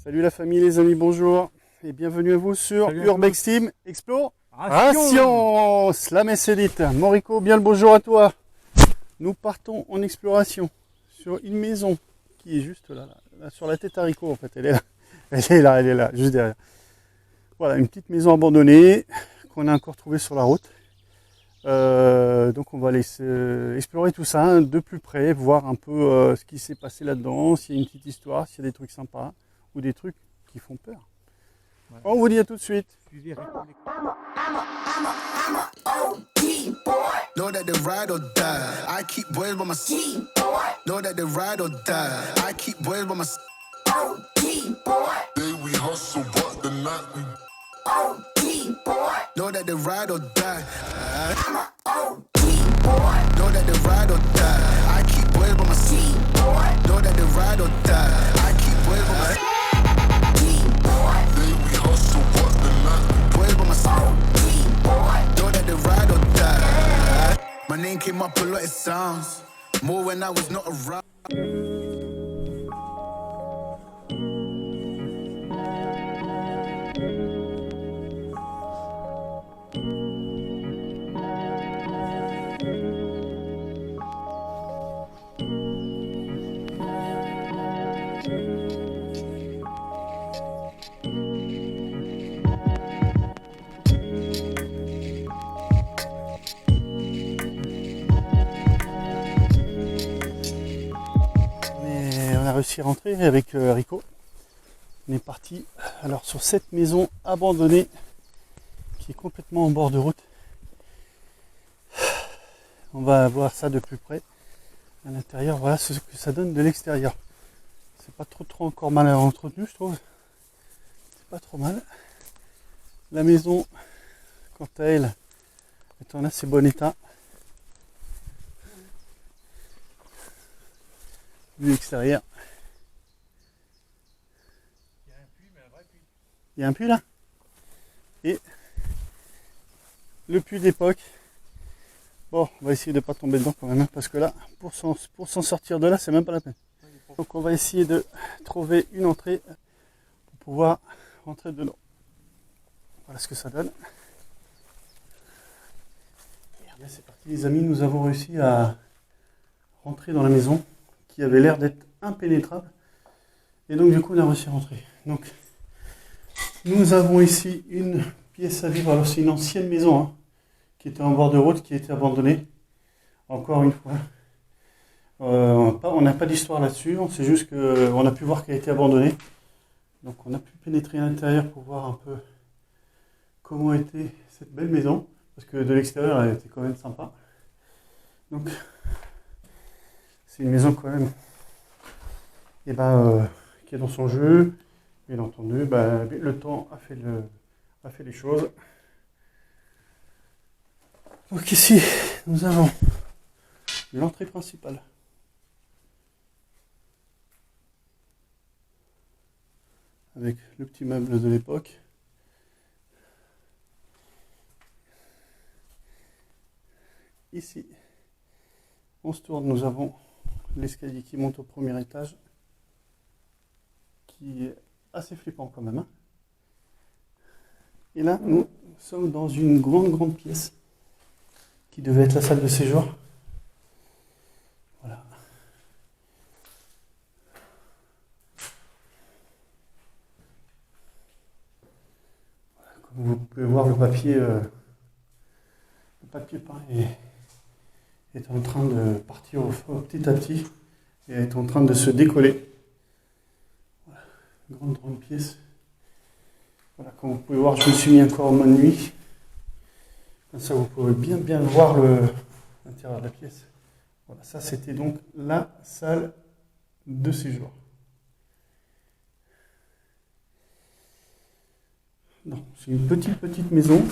Salut la famille, les amis, bonjour et bienvenue à vous sur Urbex Team Exploration. Slam et Cédite. Morico, bien le bonjour à toi. Nous partons en exploration sur une maison qui est juste là, sur la tête à Rico en fait. Elle est là, juste derrière. Voilà, une petite maison abandonnée qu'on a encore trouvée sur la route. Donc on va aller explorer tout ça de plus près, voir un peu ce qui s'est passé là-dedans, s'il y a une petite histoire, s'il y a des trucs sympas ou des trucs qui font peur. Ouais. On vous dit à tout de suite. Know that the ride or die. I keep boys by my side. Know that the ride or die. I keep boys by my side. Day we hustle, but the night we know that the ride or die. Know that the ride or die. I keep boys by my side. Know that the ride or die. I keep boys by my side. Day we hustle, but the night boys by my side. Know that the ride or die. My name came up a lot of sounds. More when I was not around. On a réussi à rentrer avec Rico. On est parti alors sur cette maison abandonnée qui est complètement en bord de route. On va voir ça de plus près à l'intérieur. Voilà ce que ça donne de l'extérieur. C'est pas trop encore mal entretenu, je trouve. C'est pas trop mal. La maison, quant à elle, est en assez bon état. Vue extérieure. Il y a un puits là. Et le puits d'époque. Bon, on va essayer de ne pas tomber dedans quand même, hein, parce que là, pour s'en sortir de là, c'est même pas la peine. Donc on va essayer de trouver une entrée pour pouvoir rentrer dedans. Voilà ce que ça donne. Et bien c'est parti les amis, nous avons réussi à rentrer dans la maison qui avait l'air d'être impénétrable. Et donc du coup on a réussi à rentrer. Donc nous avons ici une pièce à vivre. Alors c'est une ancienne maison hein, qui était en bord de route, qui a été abandonnée. Encore une fois. On n'a pas d'histoire là-dessus, c'est juste qu'on a pu voir qu'elle a été abandonnée. Donc on a pu pénétrer à l'intérieur pour voir un peu comment était cette belle maison. Parce que de l'extérieur elle était quand même sympa. Donc c'est une maison quand même qui est dans son jeu. Bien entendu, le temps a fait les choses. Donc ici, nous avons l'entrée principale. Avec le petit meuble de l'époque. Ici, on se tourne, nous avons l'escalier qui monte au premier étage. Qui est assez flippant quand même. Hein. Et là, nous sommes dans une grande pièce qui devait être la salle de séjour. Voilà. Comme vous pouvez voir, le papier peint est en train de partir petit à petit et est en train de se décoller. Grande pièce. Voilà, comme vous pouvez voir, je me suis mis encore en mode nuit. Comme ça, vous pouvez bien voir l'intérieur de la pièce. Voilà, ça c'était donc la salle de séjour. Non, c'est une petite maison.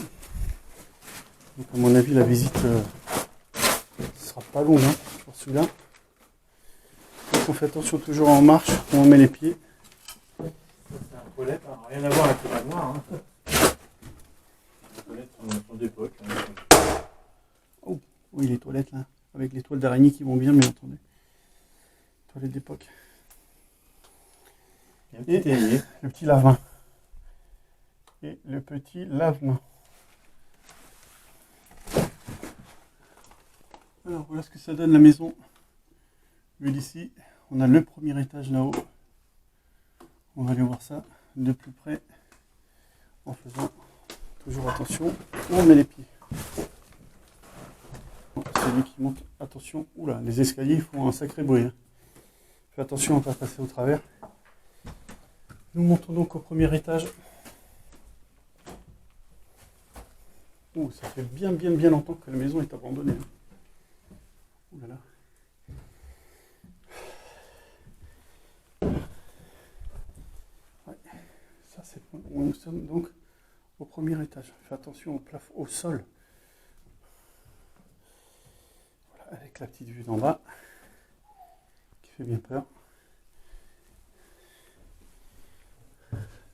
Donc à mon avis, la visite sera pas longue hein, pour celui-là. Donc on fait attention toujours en marche quand on met les pieds. C'est un toilette, hein, rien à voir avec le manoir. Hein. Les toilettes sont d'époque. Hein. Oh, oui, les toilettes là, avec les toiles d'araignée qui vont bien entendu. Toilettes d'époque. Il y a un petit évier. Le petit lave-main. Et le petit lave-main. Alors voilà ce que ça donne la maison. Vu d'ici, on a le premier étage là-haut. On va aller voir ça de plus près en faisant toujours attention où on met les pieds. C'est lui qui monte. Attention, oula, les escaliers font un sacré bruit. Fais attention à ne pas passer au travers. Nous montons donc au premier étage. Oh, ça fait bien longtemps que la maison est abandonnée. Ouh là là. Ouais, ça c'est bon. Nous sommes donc au premier étage. Fais attention au plafond, au sol. Voilà, avec la petite vue d'en bas qui fait bien peur.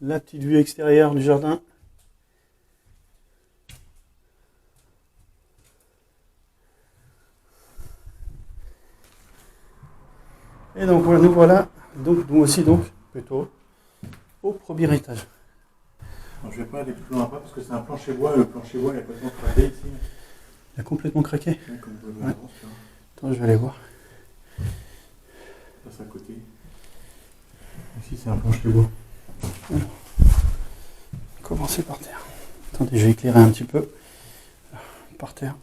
La petite vue extérieure du jardin. Et donc voilà, nous aussi plutôt au premier étage. Alors, je ne vais pas aller plus loin parce que c'est un plancher bois. Le plancher bois il a complètement craqué ici. Il a complètement craqué. Oui, comme vous le Ouais. voyez, Attends, je vais aller voir. passe à côté. Ici c'est un plancher bois. Commencer par terre. Attendez, je vais éclairer un petit peu. Par terre.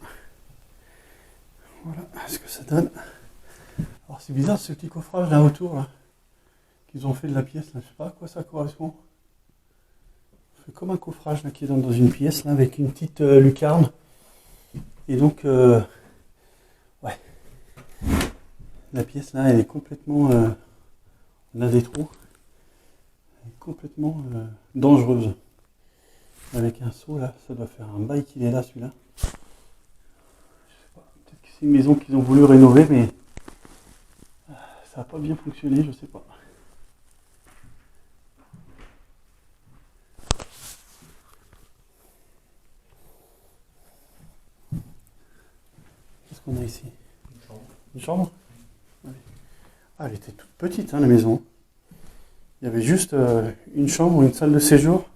Voilà ce que ça donne. Alors c'est bizarre ce petit coffrage là autour là, qu'ils ont fait de la pièce là, je sais pas à quoi ça correspond. C'est comme un coffrage là qui est dans une pièce là avec une petite lucarne. Et donc ouais. La pièce là elle est complètement on a des trous. Elle est complètement dangereuse. Avec un seau là, ça doit faire un bail qu'il est là celui-là. Je sais pas, peut-être que c'est une maison qu'ils ont voulu rénover mais ça n'a pas bien fonctionné, je sais pas. Qu'est-ce qu'on a ici? Une chambre. Une chambre? Allez. Ah, elle était toute petite hein, la maison. Il y avait juste une chambre, une salle de séjour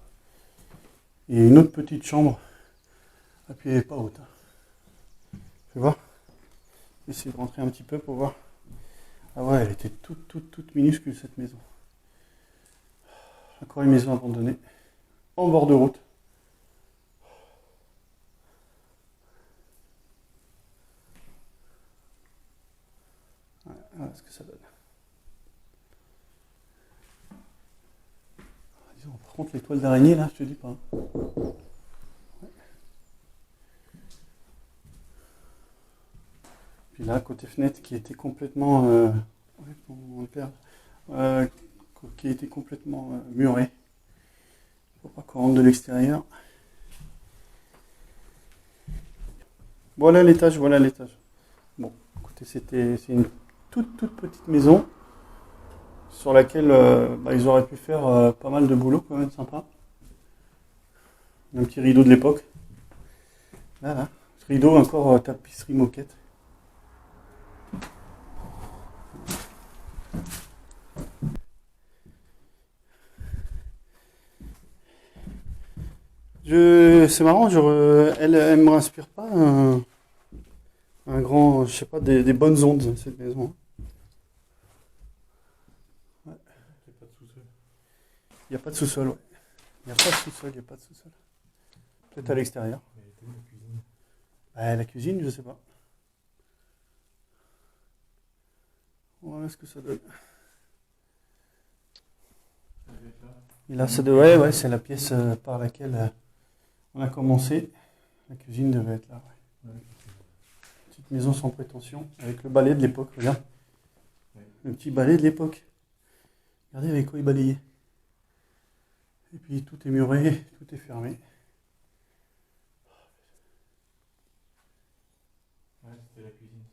et une autre petite chambre. Et puis elle n'est pas haute. Tu vois? Essayer de rentrer un petit peu pour voir. Ah ouais, elle était toute minuscule cette maison. Encore une maison abandonnée, en bord de route. Voilà ce que ça donne. Disons, par contre, les toiles d'araignée, là, je te dis pas. Ouais. Puis là, côté fenêtre, qui était complètement... qui était complètement muré. Faut pas qu'on rentre de l'extérieur. Voilà l'étage, voilà l'étage. Bon, écoutez, c'est une toute petite maison sur laquelle ils auraient pu faire pas mal de boulot, quand même sympa. Un petit rideau de l'époque. Là, ce rideau encore tapisserie moquette. C'est marrant, elle me inspire pas un grand, je sais pas, des bonnes ondes, cette maison. Ouais. Il n'y a pas de sous-sol, ouais. Il n'y a pas de sous-sol, il n'y a pas de sous-sol. Peut-être à l'extérieur. La cuisine, je sais pas. Voilà ce que ça donne. Et là, ouais, c'est la pièce par laquelle on a commencé. La cuisine devait être là. Ouais. Petite maison sans prétention, avec le balai de l'époque, regarde. Le petit balai de l'époque. Regardez avec quoi il balayait. Et puis tout est muré, tout est fermé. Ouais, c'était la cuisine.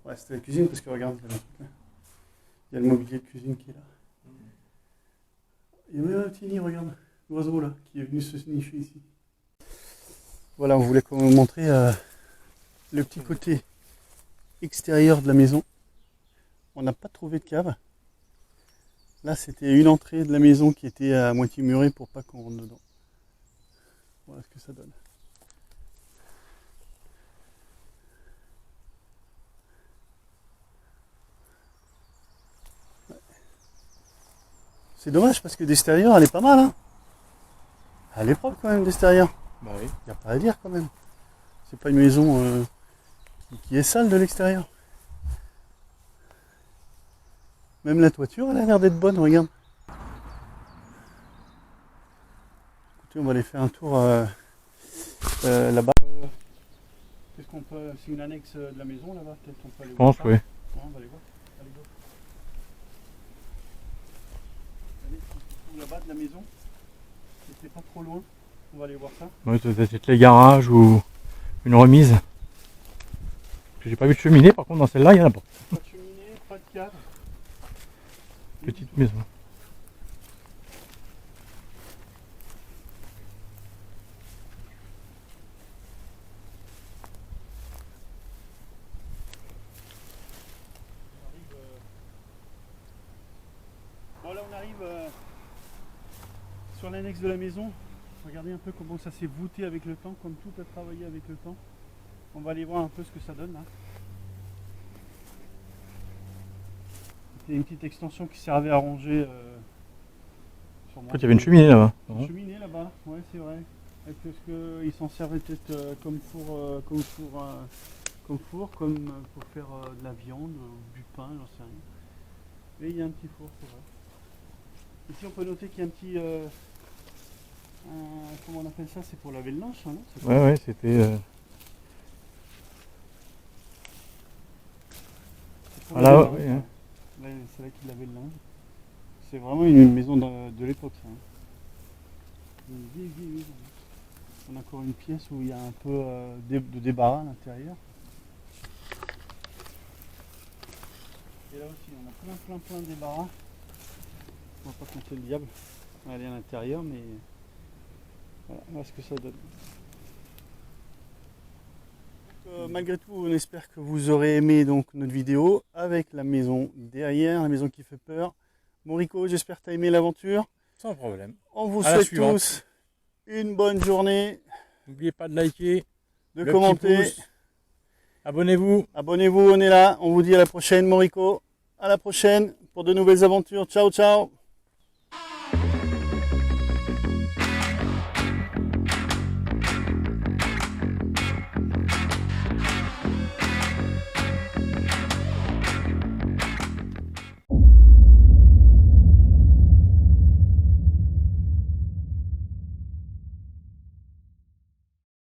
Ouais, c'était la cuisine parce que regarde, il y a le mobilier de cuisine qui est là. Il y a même un petit nid, regarde, l'oiseau là, qui est venu se nicher ici. Voilà, on voulait vous montrer le petit côté extérieur de la maison. on n'a pas trouvé de cave. Là, c'était une entrée de la maison qui était à moitié murée pour pas qu'on rentre dedans. Voilà ce que ça donne. Ouais. C'est dommage parce que d'extérieur, elle est pas mal. Hein. Elle est propre quand même d'extérieur. Bah oui. Il n'y a pas à dire quand même. C'est pas une maison qui est sale de l'extérieur. Même la toiture, elle a l'air d'être bonne, regarde. Écoutez, on va aller faire un tour là-bas. Qu'est-ce qu'on peut... C'est une annexe de la maison là-bas, peut-être qu'on peut aller voir. Je pense, oui. Ouais, on va aller voir. Allez, go. Allez, on se trouve là-bas de la maison. C'est pas trop loin. On va aller voir ça. Oui, peut-être les garages ou une remise. Parce que j'ai pas vu de cheminée, par contre dans celle-là il y en a pas. Pas de cheminée, pas de cave. Petite maison. Bon là on arrive sur l'annexe de la maison. Regardez un peu comment ça s'est voûté avec le temps, comme tout a travaillé avec le temps. On va aller voir un peu ce que ça donne là. C'était une petite extension qui servait à ranger. En fait il y avait une cheminée là-bas. Une cheminée là-bas, ouais c'est vrai. Est-ce qu'ils s'en servaient peut-être comme four, comme pour faire de la viande, du pain, j'en sais rien. Mais il y a un petit four, c'est vrai. Ici on peut noter qu'il y a un petit... comment on appelle ça? C'est pour laver le linge, hein, non? Ouais, c'était... Voilà, ouais, hein. Ouais, c'est là qu'il lavait le linge. C'est vraiment une maison de l'époque, ça. Hein. Une vieille maison. On a encore une pièce où il y a un peu de débarras à l'intérieur. Et là aussi, on a plein de débarras. On va pas compter le diable. On va aller à l'intérieur, mais voilà ce que ça donne. Malgré tout, on espère que vous aurez aimé donc notre vidéo avec la maison derrière, la maison qui fait peur. Morico, j'espère que tu as aimé l'aventure. Sans problème. On vous souhaite tous une bonne journée. N'oubliez pas de liker, de commenter. Abonnez-vous. Abonnez-vous, on est là. On vous dit à la prochaine, Morico. À la prochaine pour de nouvelles aventures. Ciao, ciao.